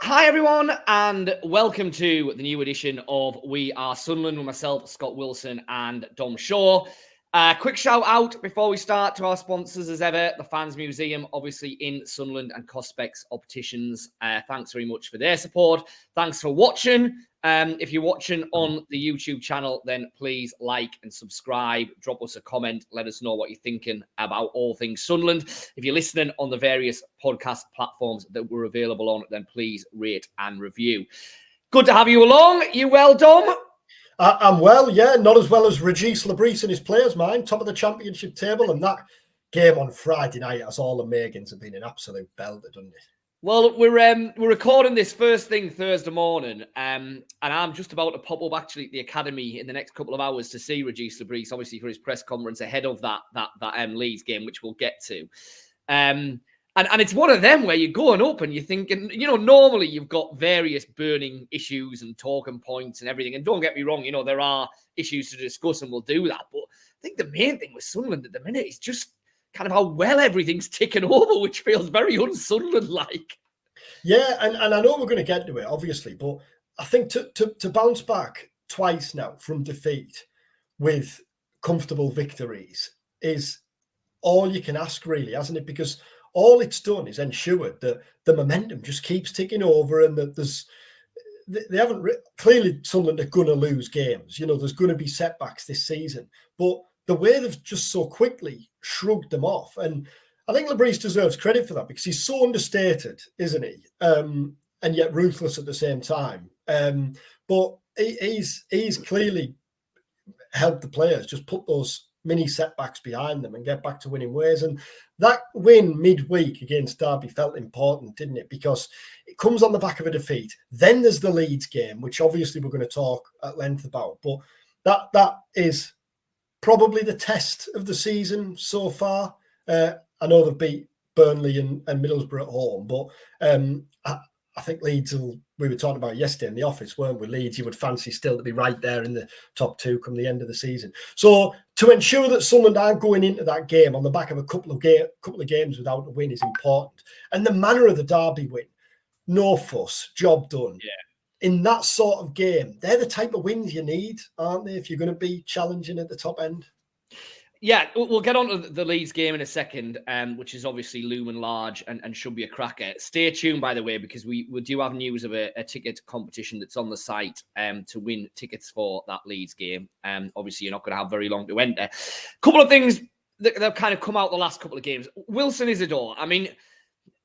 Hi everyone, and welcome to the new edition of We Are Sunderland with myself, Scott Wilson, and Dom Shaw. Quick shout out before we start to our sponsors as ever, the Fans Museum, obviously in Sunderland, and Cospex Opticians. Thanks very much for their support. Thanks for watching. If you're watching on the YouTube channel, then please like and subscribe. Drop us a comment. Let us know what you're thinking about all things Sunderland. If you're listening on the various podcast platforms that we're available on, then please rate and review. Good to have you along. You well, Dom? I'm well, yeah. Not as well as Regis Labrise and his players, mine. Top of the championship table. And that game on Friday night, as all the Megans have been an absolute belter, doesn't it? Well, we're recording this first thing Thursday morning, and I'm just about to pop up actually at the academy in the next couple of hours to see Regis Labrise, obviously for his press conference ahead of that Leeds game, which we'll get to. And it's one of them where you're going up and you're thinking, normally you've got various burning issues and talking points and everything. And don't get me wrong, there are issues to discuss and we'll do that. But I think the main thing with Sunderland at the minute is just kind of how well everything's ticking over, which feels very un-Sunderland-like. Yeah, and I know we're going to get to it, obviously, but I think to bounce back twice now from defeat with comfortable victories is all you can ask, really, hasn't it? Because all it's done is ensured that the momentum just keeps ticking over and that they haven't clearly Sunderland are going to lose games. There's going to be setbacks this season, but the way they've just so quickly shrugged them off. And I think Labrise deserves credit for that because he's so understated, isn't he? And yet ruthless at the same time. But he's clearly helped the players just put those mini setbacks behind them and get back to winning ways. And that win midweek against Derby felt important, didn't it? Because it comes on the back of a defeat. Then there's the Leeds game, which obviously we're going to talk at length about. But that is probably the test of the season so far. I know they've beat Burnley and Middlesbrough at home, but I think Leeds, we were talking about yesterday in the office, weren't we? Leeds, you would fancy still to be right there in the top two come the end of the season. So to ensure that Sunderland aren't going into that game on the back of a couple of games without a win is important. And the manner of the Derby win, no fuss, job done. Yeah. In that sort of game, they're the type of wins you need, aren't they, if you're going to be challenging at the top end? Yeah, we'll get on to the Leeds game in a second, which is obviously looming large and should be a cracker. Stay tuned, by the way, because we do have news of a ticket competition that's on the site to win tickets for that Leeds game. Obviously, you're not going to have very long to enter. A couple of things that have kind of come out the last couple of games. Wilson Isidor, I mean,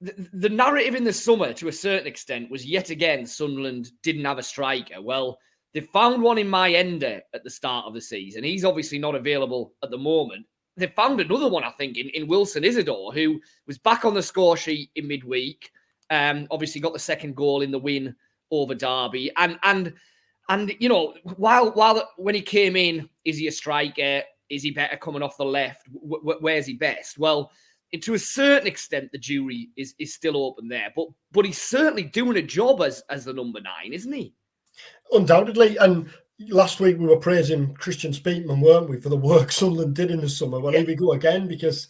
the narrative in the summer, to a certain extent, was yet again Sunderland didn't have a striker. Well, they found one in Mayenda at the start of the season. He's obviously not available at the moment. They found another one, I think, in Wilson Isidor, who was back on the score sheet in midweek. Obviously got the second goal in the win over Derby. And while when he came in, is he a striker? Is he better coming off the left? Where's he best? Well, to a certain extent, the jury is still open there. But he's certainly doing a job as the number 9, isn't he? Undoubtedly. And last week we were praising Christian Speakman, weren't we, for the work Sunderland did in the summer? Well, Here we go again because,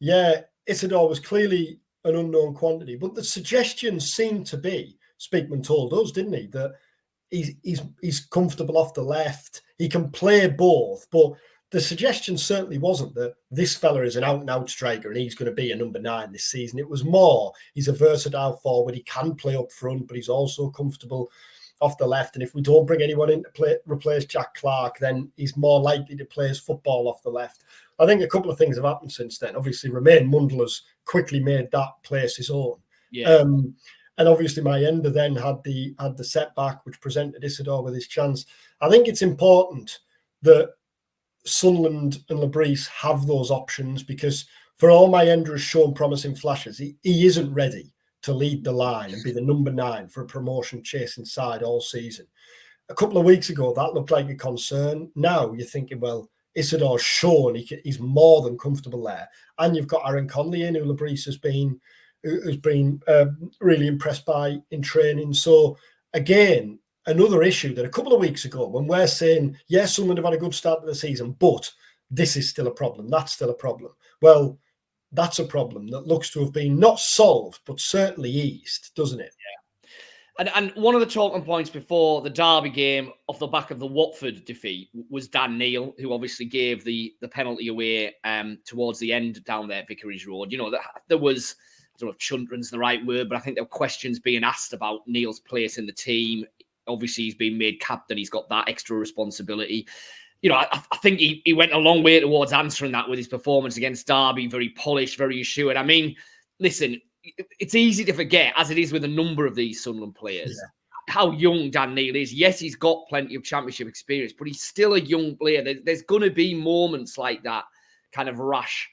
Isidor was clearly an unknown quantity. But the suggestions seemed to be, Speakman told us, didn't he, that he's comfortable off the left. He can play both. But the suggestion certainly wasn't that this fella is an out-and-out striker and he's going to be a number 9 this season. It was more, he's a versatile forward. He can play up front, but he's also comfortable off the left. And if we don't bring anyone in to replace Jack Clark, then he's more likely to play his football off the left. I think a couple of things have happened since then. Obviously, Romain Mundler's quickly made that place his own. Yeah. And obviously, Mayenda then had the setback, which presented Isidor with his chance. I think it's important that Sunderland and Labrise have those options because for all Mayenda has shown promising flashes, he isn't ready to lead the line and be the number 9 for a promotion chasing side all season. A couple of weeks ago, that looked like a concern. Now you're thinking, well, Isidor's shown he's more than comfortable there. And you've got Aaron Conley in, who Labrise has been really impressed by in training. So again, another issue that a couple of weeks ago, when we're saying, yes, Sunderland have had a good start to the season, but this is still a problem, that's still a problem. Well, that's a problem that looks to have been not solved, but certainly eased, doesn't it? And one of the talking points before the Derby game off the back of the Watford defeat was Dan Neil, who obviously gave the penalty away towards the end down there at Vicarage Road. You know, there was, I don't know if chuntron's the right word, but I think there were questions being asked about Neil's place in the team. Obviously, he's been made captain. He's got that extra responsibility. You know, I think he went a long way towards answering that with his performance against Derby. Very polished, very assured. I mean, listen, it's easy to forget, as it is with a number of these Sunderland players, how young Dan Neil is. Yes, he's got plenty of championship experience, but he's still a young player. There's going to be moments like that kind of rash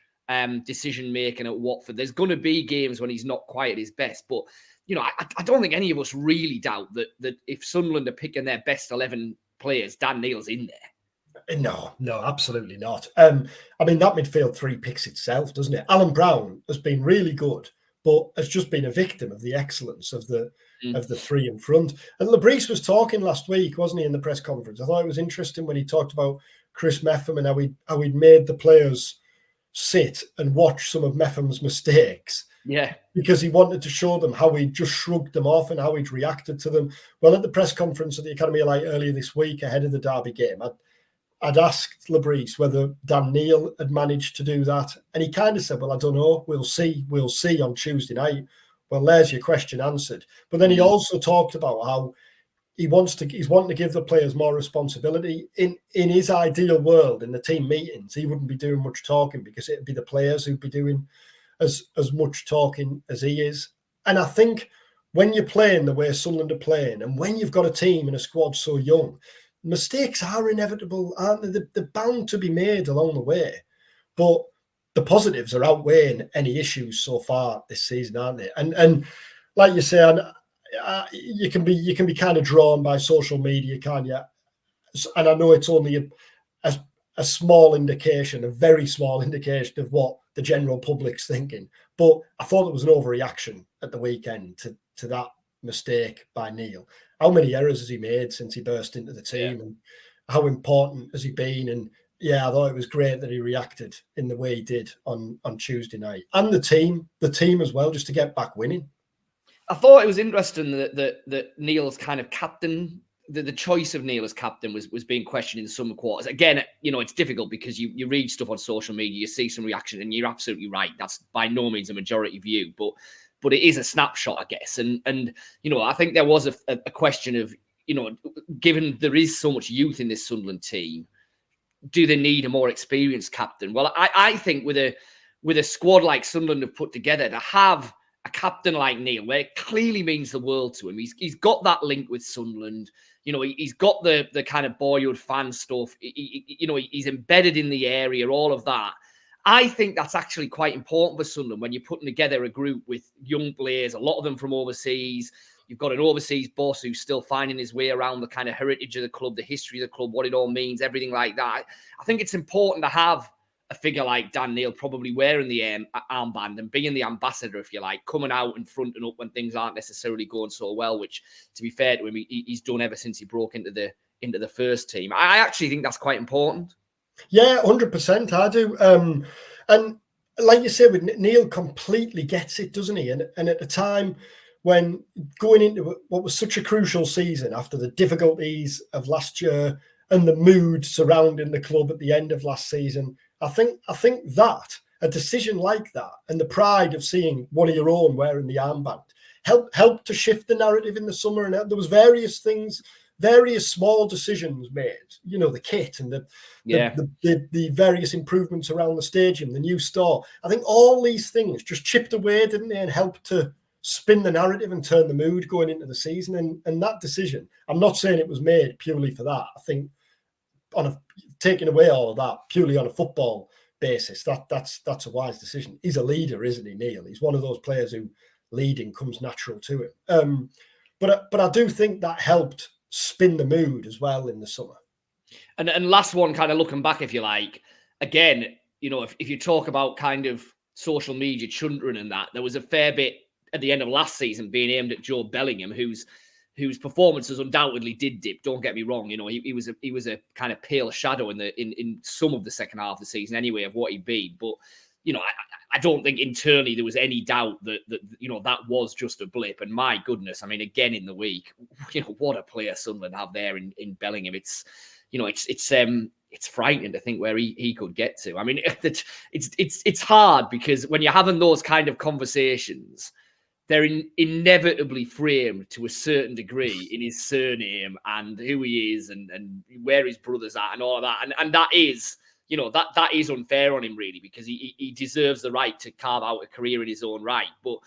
decision-making at Watford. There's going to be games when he's not quite at his best. But, you know, I don't think any of us really doubt that if Sunderland are picking their best 11 players, Dan Neil's in there. No, absolutely not. I mean, that midfield three picks itself, doesn't it? Alan Brown has been really good, but has just been a victim of the excellence of the three in front. And Lebris was talking last week, wasn't he, in the press conference? I thought it was interesting when he talked about Chris Meffam and how he'd made the players sit and watch some of Meffam's mistakes. Yeah. Because he wanted to show them how he just shrugged them off and how he'd reacted to them. Well, at the press conference at the Academy of Light earlier this week, ahead of the Derby game, I'd asked Lebris whether Dan Neil had managed to do that. And he kind of said, well, I don't know. We'll see on Tuesday night. Well, there's your question answered. But then he also talked about how he's wanting to give the players more responsibility. In his ideal world, in the team meetings, he wouldn't be doing much talking because it'd be the players who'd be doing as much talking as he is. And I think when you're playing the way Sunderland are playing, and when you've got a team and a squad so young, mistakes are inevitable, aren't they? They're bound to be made along the way. But the positives are outweighing any issues so far this season, aren't they? And like you say, you can be kind of drawn by social media, can't you? And I know it's only a small indication, a very small indication of what the general public's thinking. But I thought there was an overreaction at the weekend to that mistake by Neil. How many errors has he made since he burst into the team, and how important has he been? And yeah, I thought it was great that he reacted in the way he did on Tuesday night, and the team as well, just to get back winning. I thought it was interesting that Neil's kind of captain, the choice of Neil as captain was being questioned in some quarters. Again, you know, it's difficult because you read stuff on social media, you see some reaction, and you're absolutely right. That's by no means a majority view, but it is a snapshot, I guess. And you know, I think there was a question of, you know, given there is so much youth in this Sunderland team, do they need a more experienced captain? Well, I think with a squad like Sunderland have put together, to have a captain like Neil, where it clearly means the world to him. He's got that link with Sunderland. You know, he's got the kind of boyhood fan stuff. You know, he's embedded in the area, all of that. I think that's actually quite important for Sunderland when you're putting together a group with young players, a lot of them from overseas. You've got an overseas boss who's still finding his way around the kind of heritage of the club, the history of the club, what it all means, everything like that. I think it's important to have a figure like Dan Neil probably wearing the armband and being the ambassador, if you like, coming out and fronting up when things aren't necessarily going so well, which, to be fair to him, he's done ever since he broke into the first team. I actually think that's quite important. Yeah, 100%. I do. And like you say, with Neil completely gets it, doesn't he? And at the time when going into what was such a crucial season after the difficulties of last year and the mood surrounding the club at the end of last season, I think that a decision like that and the pride of seeing one of your own wearing the armband helped to shift the narrative in the summer. And there was various things, various small decisions made, you know, the kit and the various improvements around the stadium, the new store. I think all these things just chipped away, didn't they, and helped to spin the narrative and turn the mood going into the season. And that decision, I'm not saying it was made purely for that. I think taking away all of that purely on a football basis, that's a wise decision. He's a leader, isn't he, Neil? He's one of those players who leading comes natural to him. But I do think that helped spin the mood as well in the summer. And last one, kind of looking back, if you like, again, you know, if you talk about kind of social media chuntering and that, there was a fair bit at the end of last season being aimed at Jobe Bellingham, whose performances undoubtedly did dip. Don't get me wrong. You know, he was a kind of pale shadow in some of the second half of the season anyway of what he'd been. But I don't think internally there was any doubt that that was just a blip. And my goodness, I mean, again in the week, what a player Sunderland have there in Bellingham. It's frightening to think where he could get to. I mean, it's hard because when you're having those kind of conversations, they're inevitably framed to a certain degree in his surname and who he is and where his brother's at and all of that. And that is, that is unfair on him, really, because he deserves the right to carve out a career in his own right. But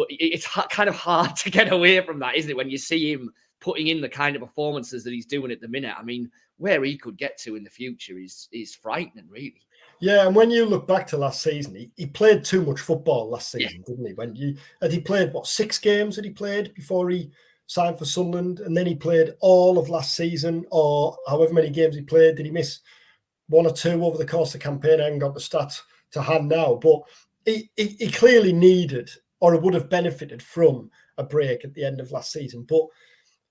it's kind of hard to get away from that, isn't it, when you see him putting in the kind of performances that he's doing at the minute? I mean, where he could get to in the future is frightening, really. Yeah, and when you look back to last season, he played too much football last season, didn't he? He played, 6 games that he played before he signed for Sunderland, and then he played all of last season, or however many games he played. Did he miss 1 or 2 over the course of the campaign? I haven't got the stats to hand now, but he clearly needed or would have benefited from a break at the end of last season. But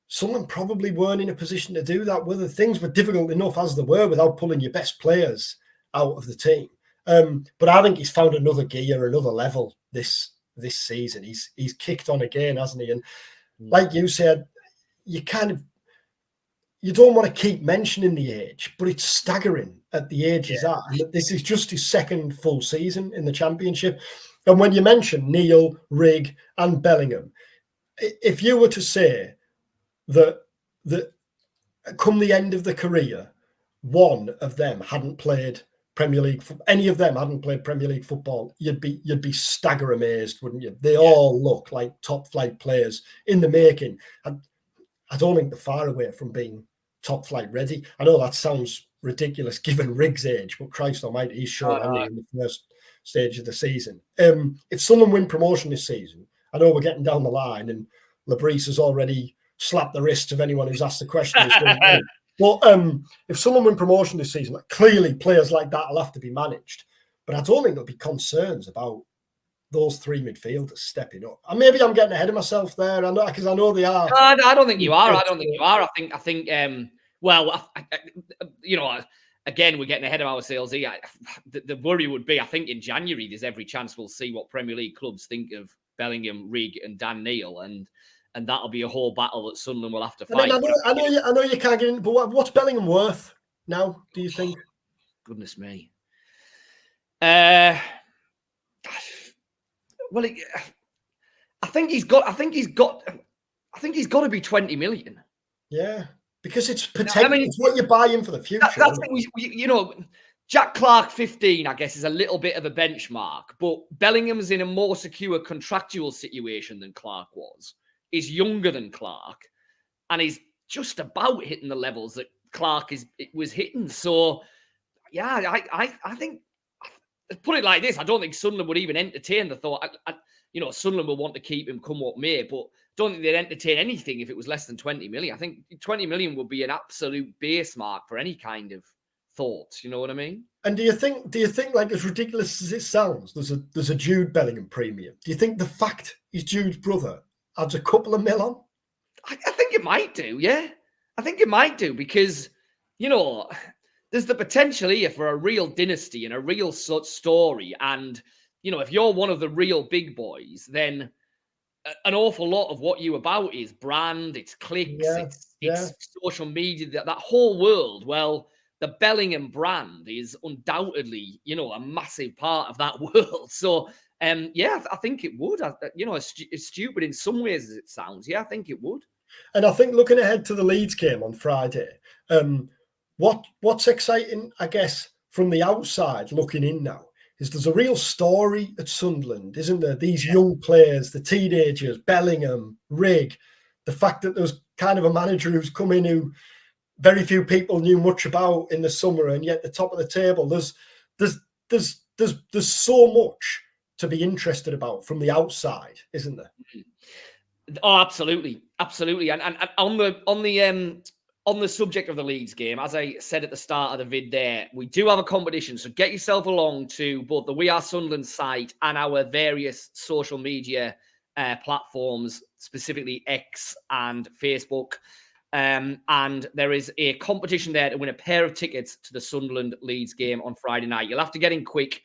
Sunderland probably weren't in a position to do that, whether things were difficult enough as they were without pulling your best players out of the team. But I think he's found another gear, another level this season. He's kicked on again, hasn't he? And like you said, you don't want to keep mentioning the age, but it's staggering at the age he's at. And this is just his 2nd full season in the Championship. And when you mention Neil, Rigg, and Bellingham, if you were to say that come the end of the career, one of them hadn't played Premier League, any of them hadn't played Premier League football, you'd be stagger amazed, wouldn't you? They all look like top flight players in the making. And I don't think they're far away from being top flight ready. I know that sounds ridiculous given Rigg's age, but Christ almighty, he's showing only in the first stage of the season. If Sunderland win promotion this season, I know we're getting down the line and Labrise has already slapped the wrists of anyone who's asked the question. But if someone win promotion this season, clearly players like that will have to be managed. But I don't think there'll be concerns about those 3 midfielders stepping up. And maybe I'm getting ahead of myself there. I know, because I know they are. No, I don't think you are. I think. Again, we're getting ahead of ourselves here. The worry would be, I think in January, there's every chance we'll see what Premier League clubs think of Bellingham, Rigg, and Dan Neil, and that'll be a whole battle that Sunderland will have to fight. I know you can't get in, but what's Bellingham worth now, do you think? Goodness me. Well, I think he's got to be 20 million. Yeah, because it's potential. I mean, it's what you buy in for the future. That's Jack Clark 15, I guess, is a little bit of a benchmark, but Bellingham's in a more secure contractual situation than Clark was. He's younger than Clark, and he's just about hitting the levels that Clark was hitting. So, yeah, I think, put it like this, I don't think Sunderland would even entertain the thought. Sunderland will want to keep him come what may, but don't think they'd entertain anything if it was less than 20 million. I think 20 million would be an absolute base mark for any kind of thought. You know what I mean? And do you think, like, as ridiculous as it sounds, there's a Jobe Bellingham premium? Do you think the fact he's Jude's brother adds a couple of mil on? I think it might do, yeah. I think it might do because, there's the potential here for a real dynasty and a real story. And, if you're one of the real big boys, then an awful lot of what you about is brand, it's clicks, it's social media, that whole world. Well, the Bellingham brand is undoubtedly, a massive part of that world. So, I think it would. As stupid in some ways as it sounds. Yeah, I think it would. And I think looking ahead to the Leeds game on Friday, what's exciting, I guess, from the outside looking in now, is there's a real story at Sunderland, isn't there? These young players, the teenagers, Bellingham, Rigg, the fact that there's kind of a manager who's come in who very few people knew much about in the summer, and yet the top of the table. There's so much to be interested about from the outside, isn't there? Oh, absolutely. And on the subject of the Leeds game, as I said at the start of the vid there, we do have a competition. So get yourself along to both the We Are Sunderland site and our various social media platforms, specifically X and Facebook. And there is a competition there to win a pair of tickets to the Sunderland Leeds game on Friday night. You'll have to get in quick.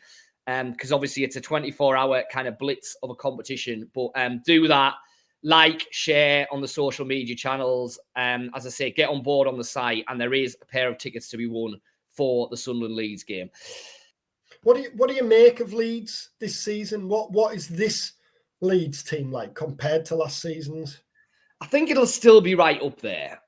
because obviously it's a 24-hour kind of blitz of a competition. But do that, like, share on the social media channels. As I say, get on board on the site, and there is a pair of tickets to be won for the Sunderland Leeds game. What do you make of Leeds this season? What is this Leeds team like compared to last season's? I think it'll still be right up there.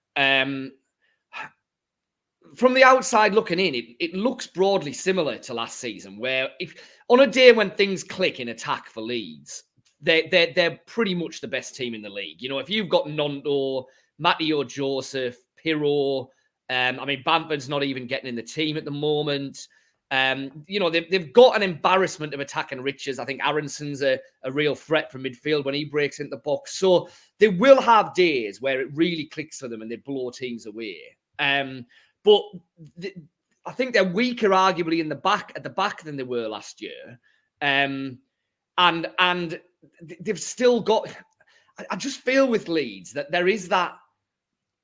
From the outside looking in, it looks broadly similar to last season, where if on a day when things click in attack for Leeds, they're pretty much the best team in the league. You know, if you've got Nondo, Matteo Joseph, Pirro, I mean, Bamford's not even getting in the team at the moment. You know, they've got an embarrassment of attacking riches. I think Aronson's a real threat from midfield when he breaks into the box. So they will have days where it really clicks for them and they blow teams away. But I think they're weaker, arguably, at the back than they were last year. And they've still got. I just feel with Leeds that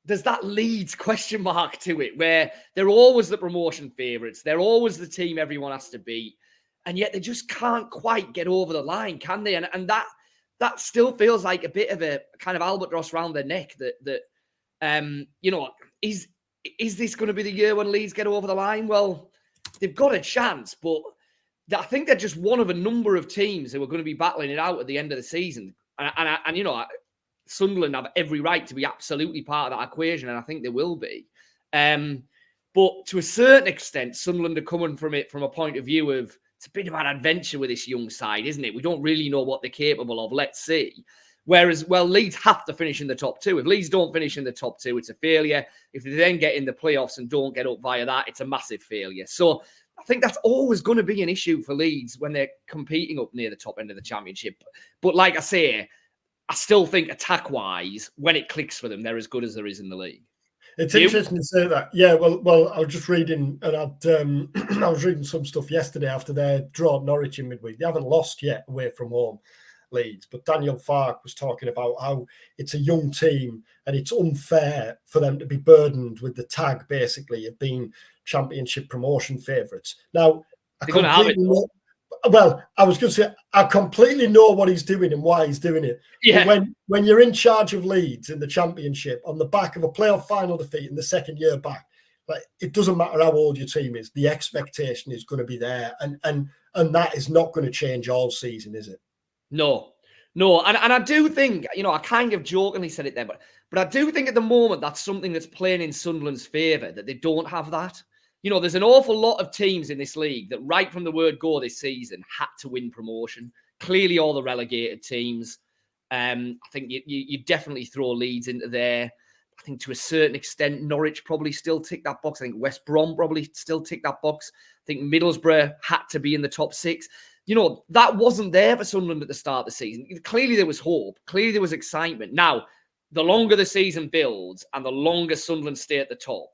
there's that Leeds question mark to it, where they're always the promotion favourites. They're always the team everyone has to beat. And yet they just can't quite get over the line, can they? And that still feels like a bit of a kind of albatross around their neck that you know, is this going to be the year when Leeds get over the line? Well, they've got a chance, but I think they're just one of a number of teams who are going to be battling it out at the end of the season. And you know, Sunderland have every right to be absolutely part of that equation, and I think they will be. But to a certain extent, Sunderland are coming from it from a point of view of it's a bit of an adventure with this young side, isn't it? We don't really know what they're capable of. Let's see. Whereas, well, Leeds have to finish in the top two. If Leeds don't finish in the top two, it's a failure. If they then get in the playoffs and don't get up via that, it's a massive failure. So I think that's always going to be an issue for Leeds when they're competing up near the top end of the championship. But like I say, I still think attack-wise, when it clicks for them, they're as good as there is in the league. It's interesting to say that. Yeah, well, I was just reading, and I was reading some stuff yesterday after their draw at Norwich in midweek. They haven't lost yet away from home, Leeds, but Daniel Farke was talking about how it's a young team and it's unfair for them to be burdened with the tag, basically, of being championship promotion favourites. Now, I was going to say, I completely know what he's doing and why he's doing it. Yeah. But when you're in charge of Leeds in the championship on the back of a playoff final defeat in the second year back, like, it doesn't matter how old your team is, the expectation is going to be there, and that is not going to change all season, is it? No. And I do think, you know, I kind of jokingly said it there, but I do think at the moment that's something that's playing in Sunderland's favour, that they don't have that. You know, there's an awful lot of teams in this league that right from the word go this season had to win promotion. Clearly all the relegated teams. I think you definitely throw Leeds into there. I think to a certain extent, Norwich probably still tick that box. I think West Brom probably still tick that box. I think Middlesbrough had to be in the top six. You know, that wasn't there for Sunderland at the start of the season. Clearly there was hope. Clearly there was excitement. Now, the longer the season builds and the longer Sunderland stay at the top,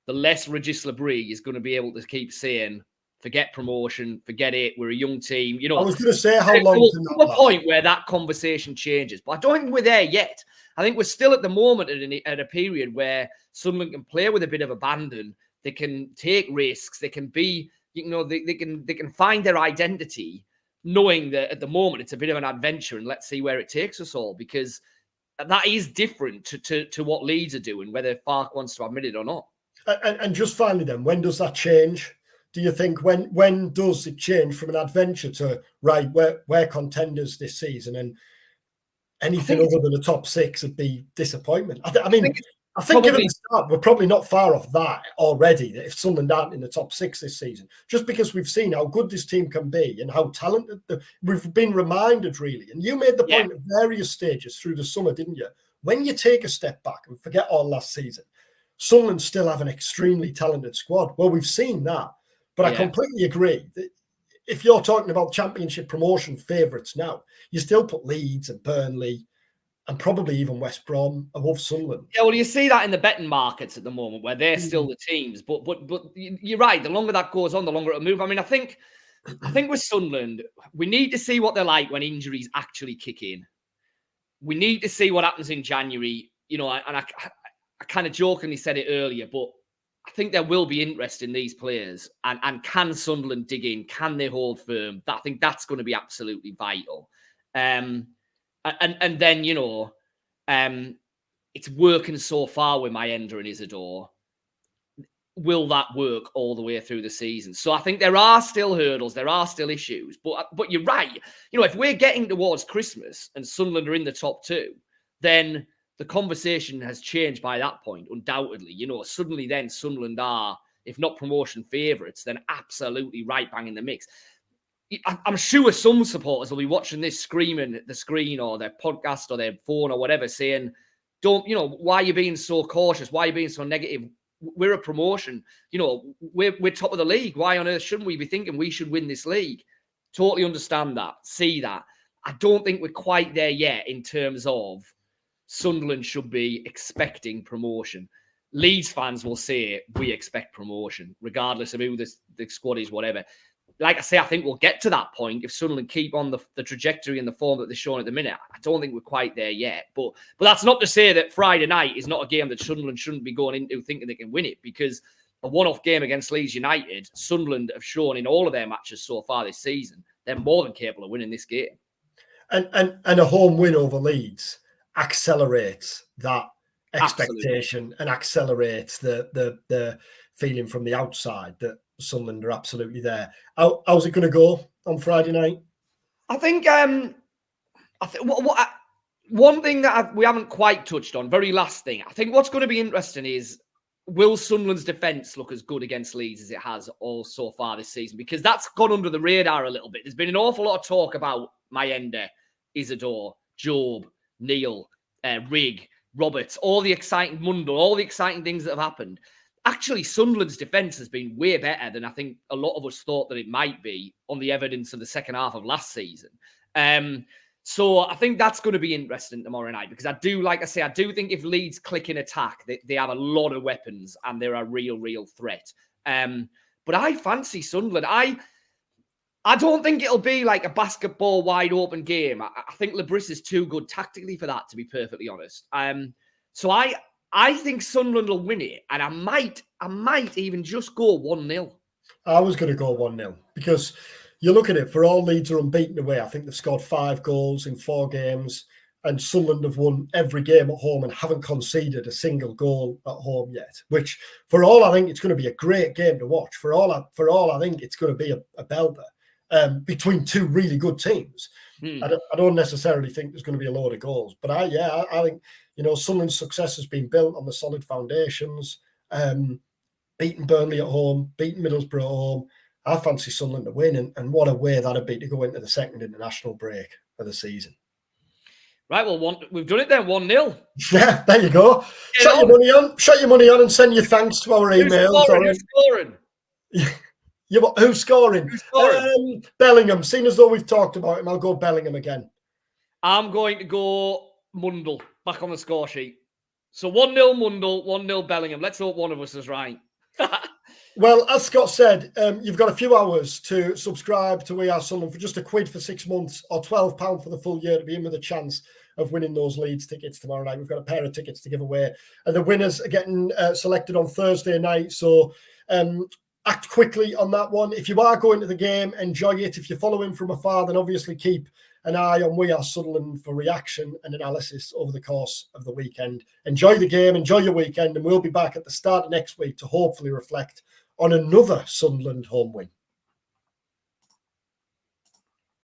the less Regis Labrie is going to be able to keep saying, forget promotion, forget it, we're a young team. You know, I was going to say how long to a point where that conversation changes. But I don't think we're there yet. I think we're still at the moment at a period where Sunderland can play with a bit of abandon. They can take risks. They can be, you know, they can find their identity, knowing that at the moment it's a bit of an adventure, and let's see where it takes us all, because that is different to what Leeds are doing, whether Farke wants to admit it or not. And just finally then, when does that change? Do you think when does it change from an adventure to, right, we're contenders this season, and anything other than the top six would be disappointment? I think given the start, we're probably not far off that already, if Sunderland aren't in the top six this season, just because we've seen how good this team can be and how talented we've been reminded, really. And you made the point at various stages through the summer, didn't you? When you take a step back and forget all last season, Sunderland still have an extremely talented squad. Well, we've seen that. But I completely agree that if you're talking about championship promotion favourites now, you still put Leeds and Burnley and probably even West Brom above Sunderland. Yeah, well, you see that in the betting markets at the moment, where they're still the teams. But you're right. The longer that goes on, the longer it'll move. I mean, I think with Sunderland, we need to see what they're like when injuries actually kick in. We need to see what happens in January. You know, and I kind of jokingly said it earlier, but I think there will be interest in these players, and can Sunderland dig in? Can they hold firm? I think that's going to be absolutely vital. And then, you know, it's working so far with Mayenda and Isidor. Will that work all the way through the season? So I think there are still hurdles, there are still issues, but you're right. You know, if we're getting towards Christmas and Sunderland are in the top two, then the conversation has changed by that point, undoubtedly. You know, suddenly then Sunderland are, if not promotion favourites, then absolutely right bang in the mix. I'm sure some supporters will be watching this screaming at the screen or their podcast or their phone or whatever, saying, don't, you know, why are you being so cautious? Why are you being so negative? We're a promotion. You know, we're top of the league. Why on earth shouldn't we be thinking we should win this league? Totally understand that, see that. I don't think we're quite there yet in terms of Sunderland should be expecting promotion. Leeds fans will say we expect promotion, regardless of who the squad is, whatever. Like I say, I think we'll get to that point if Sunderland keep on the trajectory and the form that they're showing at the minute. I don't think we're quite there yet. But that's not to say that Friday night is not a game that Sunderland shouldn't be going into thinking they can win it, because a one-off game against Leeds United, Sunderland have shown in all of their matches so far this season, they're more than capable of winning this game. And a home win over Leeds accelerates that expectation. Absolutely. And accelerates the feeling from the outside that Sunderland are absolutely there. How's it going to go on Friday night? I think one thing that we haven't quite touched on, very last thing, I think what's going to be interesting is, will Sunderland's defence look as good against Leeds as it has all so far this season? Because that's gone under the radar a little bit. There's been an awful lot of talk about Mayenda, Isidor, Jobe, Neil, Rigg, Roberts, all the exciting Mundle, all the exciting things that have happened. Actually, Sunderland's defence has been way better than I think a lot of us thought that it might be on the evidence of the second half of last season. So I think that's going to be interesting tomorrow night, because I do think if Leeds click in attack, they have a lot of weapons and they're a real threat. But I fancy Sunderland. I don't think it'll be like a basketball wide open game. I think Lebris is too good tactically for that, to be perfectly honest. So I think Sunderland will win it, and I might even just go 1-0. I was going to go 1-0 because you look at it, for all Leeds are unbeaten away. I think they've scored 5 goals in 4 games, and Sunderland have won every game at home and haven't conceded a single goal at home yet. Which, for all I think, it's going to be a great game to watch. For all I think, it's going to be a belter between two really good teams. I don't necessarily think there's going to be a load of goals, but I think, you know, Sunderland's success has been built on the solid foundations. Beating Burnley at home, beating Middlesbrough at home. I fancy Sunderland to win, and what a way that'd be to go into the second international break of the season. Right, well, we've done it then, 1-0. Yeah, there you go. Shut your money on and send your thanks to our email. Who's scoring? Who's scoring? Bellingham. Seeing as though we've talked about him, I'll go Bellingham again. I'm going to go Mundle back on the score sheet. So 1-0 Mundle, 1-0 Bellingham. Let's hope one of us is right. Well, as Scott said, you've got a few hours to subscribe to We Are Sunderland for just £1 for 6 months, or £12 for the full year, to be in with a chance of winning those Leeds tickets tomorrow night. We've got a pair of tickets to give away, and the winners are getting selected on Thursday night. So act quickly on that one. If you are going to the game, enjoy it. If you're following from afar, then obviously keep an eye on We Are Sunderland for reaction and analysis over the course of the weekend. Enjoy the game, enjoy your weekend, and we'll be back at the start of next week to hopefully reflect on another Sunderland home win.